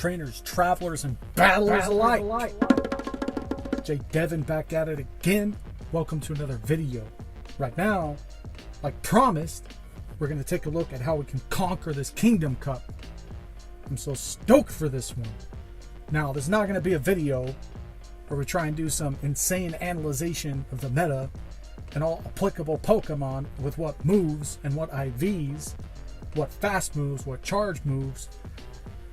trainers, travelers, and battlers alike. Jay Devin back at it again. Welcome to another video. Right now, like promised, we're going to take a look at how we can conquer this Kingdom Cup. I'm so stoked for this one. Now, there's not going to be a video where we try and do some insane analyzation of the meta and all applicable Pokemon with what moves and what IVs, what fast moves, what charge moves.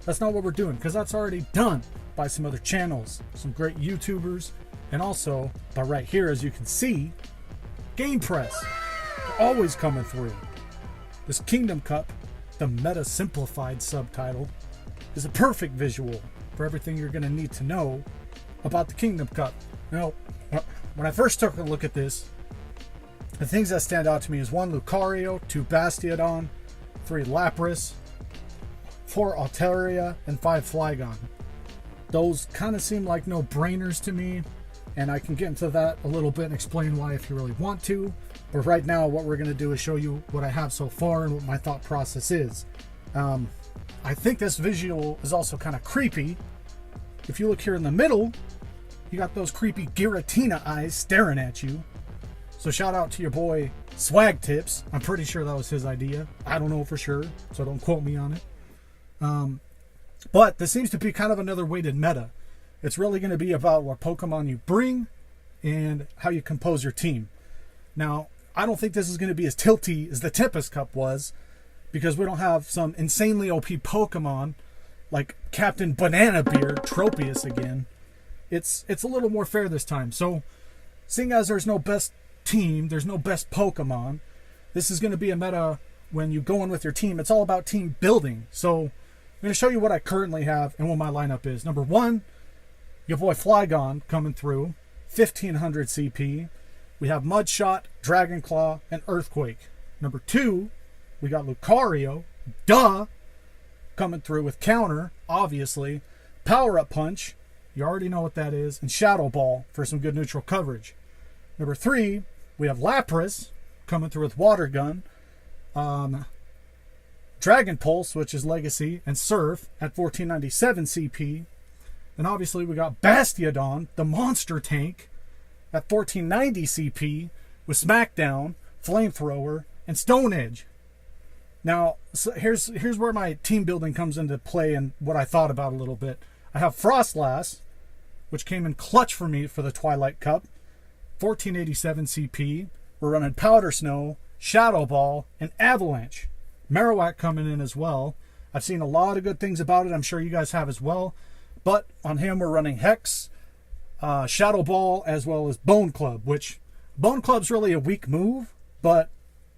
That's not what we're doing, because that's already done by some other channels, some great YouTubers, and also by right here, as you can see, Game Press. They're always coming through. This Kingdom Cup, the meta simplified subtitle, is a perfect visual for everything you're going to need to know about the Kingdom Cup. Now, when I first took a look at this, the things that stand out to me is 1 Lucario, 2 Bastiodon, 3 Lapras, 4 Altaria, and 5 Flygon. Those kind of seem like no-brainers to me, and I can get into that a little bit and explain why if you really want to. But right now, what we're going to do is show you what I have so far and what my thought process is. I think this visual is also kind of creepy. If you look here in the middle, you got those creepy Giratina eyes staring at you. So shout out to your boy Swag Tips. I'm pretty sure that was his idea. I don't know for sure, so don't quote me on it. But this seems to be kind of another weighted meta. It's really going to be about what Pokemon you bring and how you compose your team. Now, I don't think this is going to be as tilty as the Tempest Cup was, because we don't have some insanely OP Pokemon like Captain Banana Beard, Tropius again. It's a little more fair this time. So, seeing as there's no best team, there's no best Pokemon, this is going to be a meta when you go in with your team. It's all about team building. So, I'm going to show you what I currently have and what my lineup is. Number 1, your boy Flygon coming through, 1500 CP. We have Mudshot, Dragon Claw, and Earthquake. Number 2, we got Lucario, coming through with Counter, obviously, Power Up Punch, you already know what that is, and Shadow Ball for some good neutral coverage. Number 3, we have Lapras coming through with Water Gun, Dragon Pulse, which is Legacy, and Surf at 1497 CP. And obviously we got Bastiodon, the monster tank, at 1490 CP with Smackdown, Flamethrower, and Stone Edge. Now, so here's where my team building comes into play and what I thought about a little bit. I have Frostlass, which came in clutch for me for the Twilight Cup, 1487 CP. We're running Powder Snow, Shadow Ball, and Avalanche. Marowak coming in as well. I've seen a lot of good things about it. I'm sure you guys have as well. But on him, we're running Hex, Shadow Ball, as well as Bone Club, which Bone Club's really a weak move, but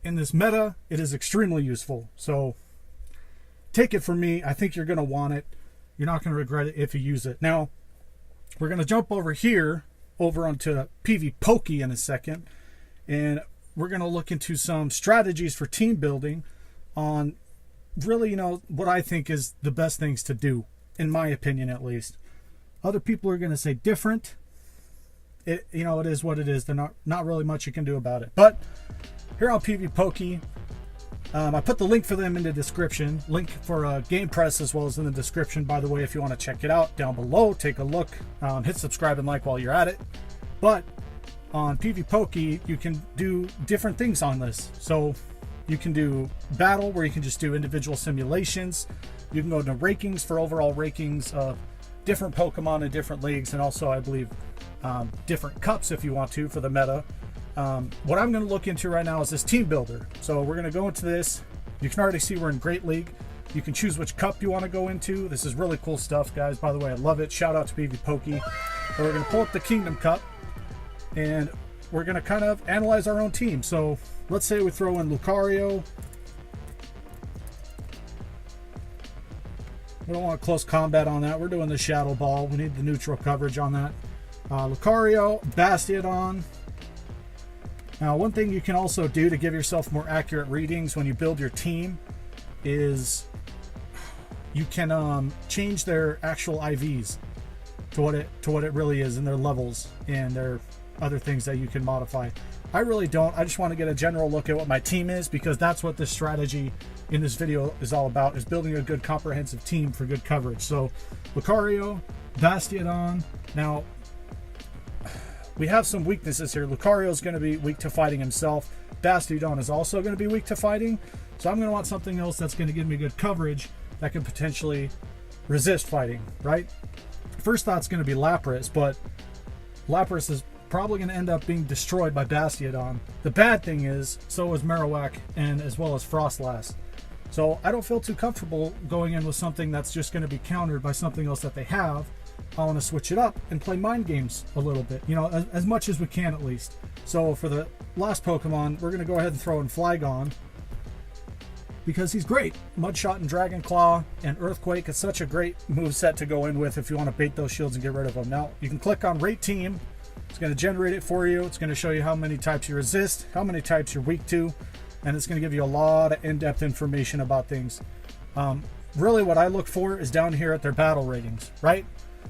in this meta, it is extremely useful. So take it from me. I think you're going to want it. You're not going to regret it if you use it. Now, we're going to jump over here, over onto PV Pokey in a second, and we're going to look into some strategies for team building on really, what I think is the best things to do, in my opinion at least. Other people are going to say different. It is what it is. There's not really much you can do about it. But here on PV Pokey, I put the link for them in the description. Link for Game Press as well as in the description, by the way, if you want to check it out down below. Take a look. Hit subscribe and like while you're at it. But on PV Pokey, you can do different things on this. So you can do battle, where you can just do individual simulations. You can go to rankings for overall rankings of different Pokemon in different leagues, and also, I believe, different cups if you want to for the meta. What I'm going to look into right now is this team builder. So we're going to go into this. You can already see we're in Great League. You can choose which cup you want to go into. This is really cool stuff, guys. By the way, I love it. Shout out to PV Pokey. And we're going to pull up the Kingdom Cup, and we're going to kind of analyze our own team. So let's say we throw in Lucario. We don't want close combat on that. We're doing the Shadow Ball. We need the neutral coverage on that. Lucario, Bastiodon. Now, one thing you can also do to give yourself more accurate readings when you build your team is you can change their actual IVs to what it really is, and their levels and their other things that you can modify. I really don't. I just want to get a general look at what my team is, because that's what this strategy in this video is all about, is building a good comprehensive team for good coverage. So Lucario, Bastiodon. Now, we have some weaknesses here. Lucario is going to be weak to fighting himself. Bastiodon is also going to be weak to fighting. So I'm going to want something else that's going to give me good coverage that can potentially resist fighting, right? First thought's going to be Lapras, but Lapras is probably going to end up being destroyed by Bastiodon. The bad thing is, so is Marowak, and as well as Frostlass. So I don't feel too comfortable going in with something that's just going to be countered by something else that they have. I want to switch it up and play mind games a little bit, you know, as much as we can at least. So for the last Pokemon, we're going to go ahead and throw in Flygon, because he's great. Mudshot and Dragon Claw and Earthquake is such a great move set to go in with if you want to bait those shields and get rid of them. Now, you can click on Rate Team. It's going to generate it for you. It's going to show you how many types you resist, how many types you're weak to, and it's going to give you a lot of in-depth information about things. Really what I look for is down here at their battle ratings, right?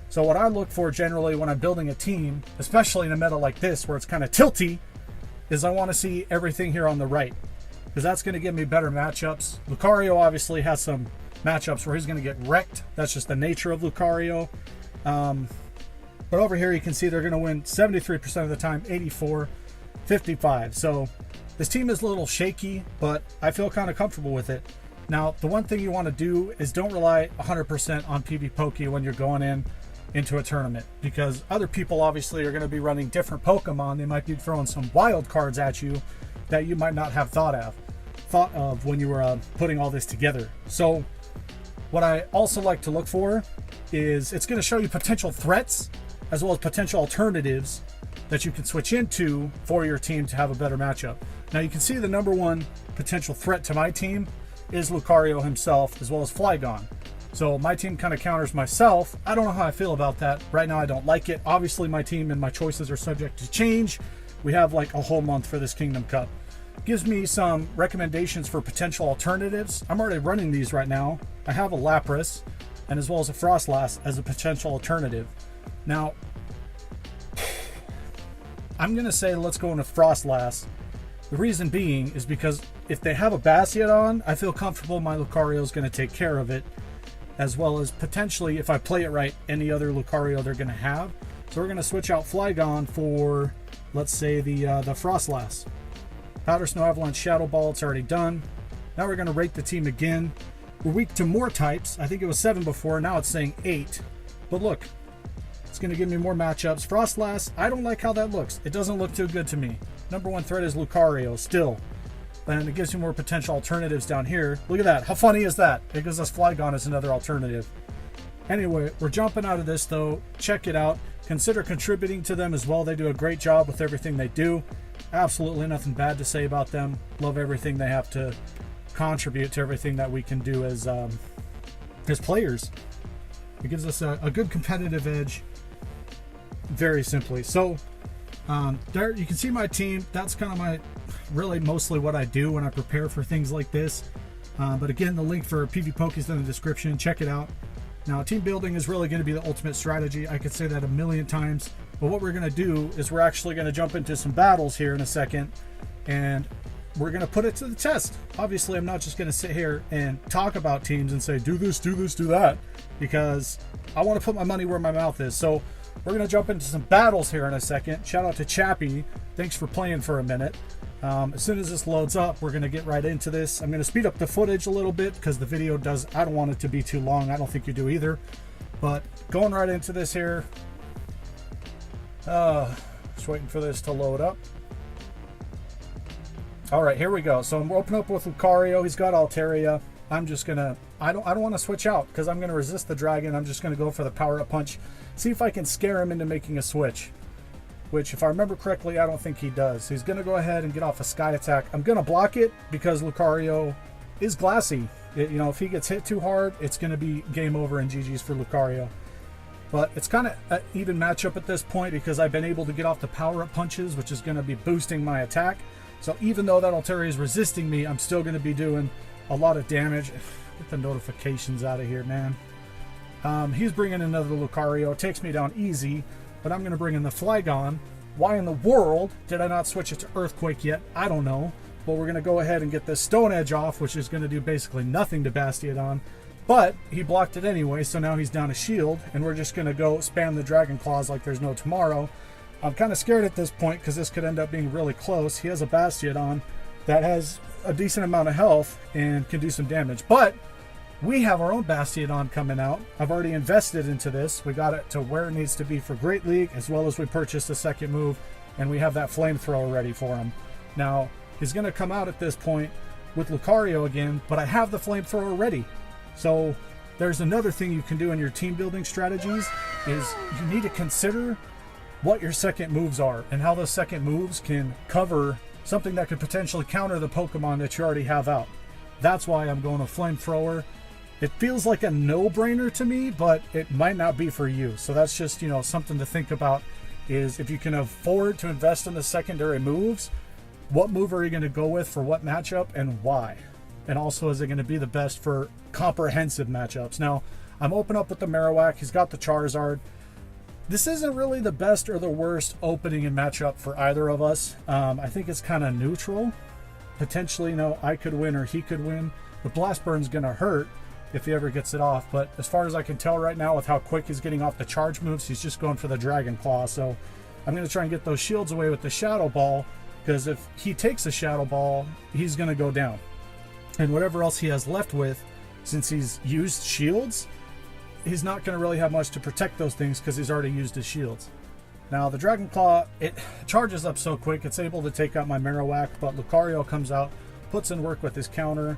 So what I look for generally when I'm building a team, especially in a meta like this where it's kind of tilty, is I want to see everything here on the right, because that's going to give me better matchups. Lucario obviously has some matchups where he's going to get wrecked. That's just the nature of Lucario. But over here you can see they're going to win 73% of the time, 84, 55. So this team is a little shaky, but I feel kind of comfortable with it. Now, the one thing you want to do is don't rely 100% on PvPoke when you're going into a tournament, because other people obviously are going to be running different Pokemon. They might be throwing some wild cards at you that you might not have thought of when you were putting all this together. So what I also like to look for is it's going to show you potential threats as well as potential alternatives that you can switch into for your team to have a better matchup. Now you can see the number one potential threat to my team is Lucario himself, as well as Flygon. So my team kind of counters myself. I don't know how I feel about that. Right now I don't like it. Obviously my team and my choices are subject to change. We have like a whole month for this Kingdom Cup. Gives me some recommendations for potential alternatives. I'm already running these right now. I have a Lapras and as well as a Frostlass as a potential alternative. Now, I'm going to say let's go into Frostlass. The reason being is because if they have a Bastiodon, I feel comfortable my Lucario is going to take care of it, as well as potentially, if I play it right, any other Lucario they're going to have. So we're going to switch out Flygon for, let's say, the Frostlass. Powder Snow Avalanche Shadow Ball, it's already done. Now we're going to rate the team again. We're weak to more types. I think it was 7 before, now it's saying 8. But look, it's going to give me more matchups. Frostlass, I don't like how that looks. It doesn't look too good to me. Number one threat is Lucario still. And it gives you more potential alternatives down here. Look at that. How funny is that? It gives us Flygon as another alternative. Anyway, we're jumping out of this though. Check it out. Consider contributing to them as well. They do a great job with everything they do. Absolutely nothing bad to say about them. Love everything they have to contribute to everything that we can do as players. It gives us a good competitive edge. Very simply. So there you can see my team. That's kind of really mostly what I do when I prepare for things like this. But again, the link for PvPoke is in the description. Check it out. Now, team building is really going to be the ultimate strategy. I could say that a million times. But what we're going to do is we're actually going to jump into some battles here in a second. And we're going to put it to the test. Obviously, I'm not just going to sit here and talk about teams and say, do this, do this, do that. Because I want to put my money where my mouth is. So we're going to jump into some battles here in a second. Shout out to Chappie. Thanks for playing for a minute. As soon as this loads up, we're going to get right into this. I'm going to speed up the footage a little bit because the video I don't want it to be too long. I don't think you do either. But going right into this here. Just waiting for this to load up. All right, here we go. So I'm opening up with Lucario. He's got Altaria. I'm just going to, I don't want to switch out because I'm going to resist the dragon. I'm just going to go for the power-up punch. See if I can scare him into making a switch. Which, if I remember correctly, I don't think he does. So he's going to go ahead and get off a Sky Attack. I'm going to block it because Lucario is glassy. If he gets hit too hard, it's going to be game over and GG's for Lucario. But it's kind of an even matchup at this point because I've been able to get off the power-up punches, which is going to be boosting my attack. So even though that Altaria is resisting me, I'm still going to be doing a lot of damage. Get the notifications out of here, man. He's bringing another Lucario. It takes me down easy. But I'm going to bring in the Flygon, Why in the world did I not switch it to Earthquake yet? I don't know. But we're going to go ahead and get this Stone Edge off, which is going to do basically nothing to Bastiodon. But he blocked it anyway, so now he's down a shield, and we're just going to go spam the Dragon Claws like there's no tomorrow. I'm kind of scared at this point because this could end up being really close. He has a Bastiodon that has a decent amount of health and can do some damage. But we have our own Bastiodon coming out. I've already invested into this. We got it to where it needs to be for Great League, as well as we purchased a second move, and we have that Flamethrower ready for him. Now, he's going to come out at this point with Lucario again, but I have the Flamethrower ready. So there's another thing you can do in your team building strategies is you need to consider what your second moves are and how those second moves can cover something that could potentially counter the Pokemon that you already have out. That's why I'm going with Flamethrower. It feels like a no-brainer to me, but it might not be for you. So that's just, you know, something to think about is if you can afford to invest in the secondary moves, what move are you going to go with for what matchup and why? And also, is it going to be the best for comprehensive matchups? Now, I'm open up with the Marowak. He's got the Charizard. This isn't really the best or the worst opening and matchup for either of us. I think it's kind of neutral. Potentially, you know, I could win or he could win. The Blast Burn's going to hurt if he ever gets it off. But as far as I can tell right now with how quick he's getting off the charge moves, he's just going for the Dragon Claw. So I'm going to try and get those shields away with the Shadow Ball, because if he takes a Shadow Ball, he's going to go down. And whatever else he has left with, since he's used shields, he's not going to really have much to protect those things because he's already used his shields. Now, the Dragon Claw, it charges up so quick, it's able to take out my Marowak, but Lucario comes out, puts in work with his counter.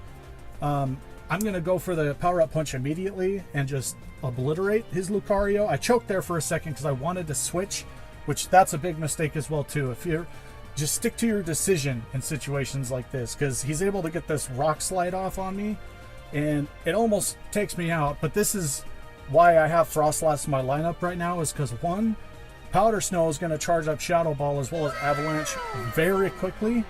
I'm going to go for the Power Up Punch immediately and just obliterate his Lucario. I choked there for a second because I wanted to switch, which that's a big mistake as well, too. If you're just stick to your decision in situations like this, because he's able to get this Rock Slide off on me, and it almost takes me out. But this is why I have Frostlass in my lineup right now, is because one, Powder Snow is going to charge up Shadow Ball as well as Avalanche very quickly.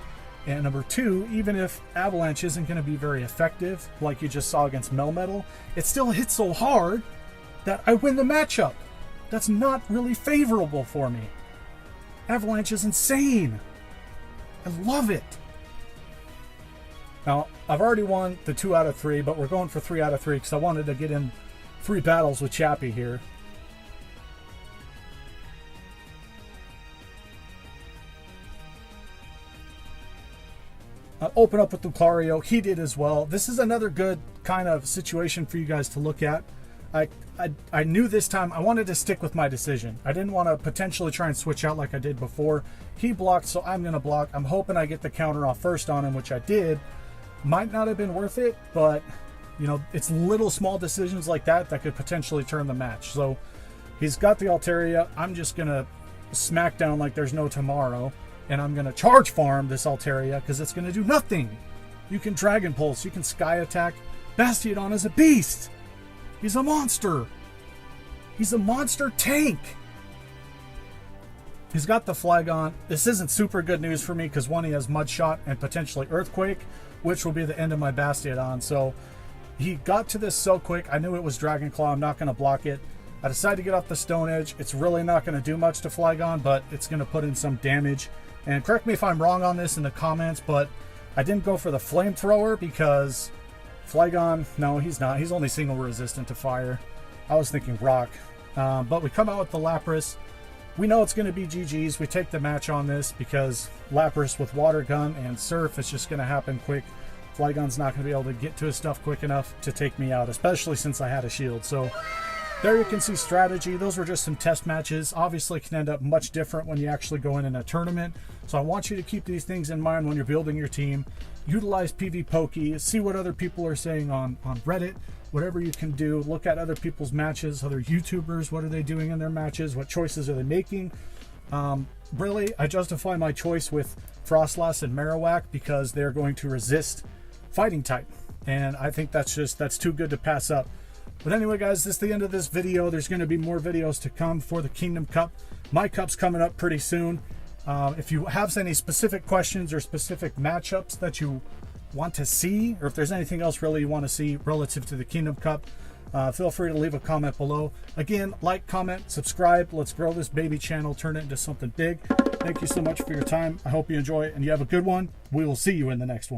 And number two, even if Avalanche isn't going to be very effective, like you just saw against Melmetal, it still hits so hard that I win the matchup. That's not really favorable for me. Avalanche is insane. I love it. Now, I've already won the 2 out of 3, but we're going for 3 out of 3 because I wanted to get in 3 battles with Chappie here. Open up with Lucario. He did as well. This is another good kind of situation for you guys to look at. I knew this time I wanted to stick with my decision. I didn't want to potentially try and switch out like I did before. He blocked, so I'm going to block. I'm hoping I get the counter off first on him, which I did. Might not have been worth it, but, you know, it's little small decisions like that that could potentially turn the match. So he's got the Altaria. I'm just going to smack down like there's no tomorrow. And I'm going to charge farm this Altaria because it's going to do nothing. You can Dragon Pulse. You can Sky Attack. Bastiodon is a beast. He's a monster. He's a monster tank. He's got the Flygon. This isn't super good news for me because one, he has Mud Shot and potentially Earthquake, which will be the end of my Bastiodon. So he got to this so quick. I knew it was Dragon Claw. I'm not going to block it. I decided to get off the Stone Edge. It's really not going to do much to Flygon, but it's going to put in some damage. And correct me if I'm wrong on this in the comments, but I didn't go for the Flamethrower because Flygon, no, he's not. He's only single resistant to fire. I was thinking rock. But we come out with the Lapras. We know it's going to be GG's. We take the match on this because Lapras with Water Gun and Surf, it's just going to happen quick. Flygon's not going to be able to get to his stuff quick enough to take me out, especially since I had a shield. So there you can see strategy. Those were just some test matches. Obviously, it can end up much different when you actually go in a tournament. So I want you to keep these things in mind when you're building your team. Utilize PvPoke. See what other people are saying on Reddit. Whatever you can do. Look at other people's matches, other YouTubers. What are they doing in their matches? What choices are they making? Really, I justify my choice with Frostlass and Marowak because they're going to resist Fighting type. And I think that's too good to pass up. But anyway, guys, this is the end of this video. There's going to be more videos to come for the Kingdom Cup. My cup's coming up pretty soon. If you have any specific questions or specific matchups that you want to see, or if there's anything else really you want to see relative to the Kingdom Cup, feel free to leave a comment below. Again, like, comment, subscribe. Let's grow this baby channel, turn it into something big. Thank you so much for your time. I hope you enjoy it and you have a good one. We will see you in the next one.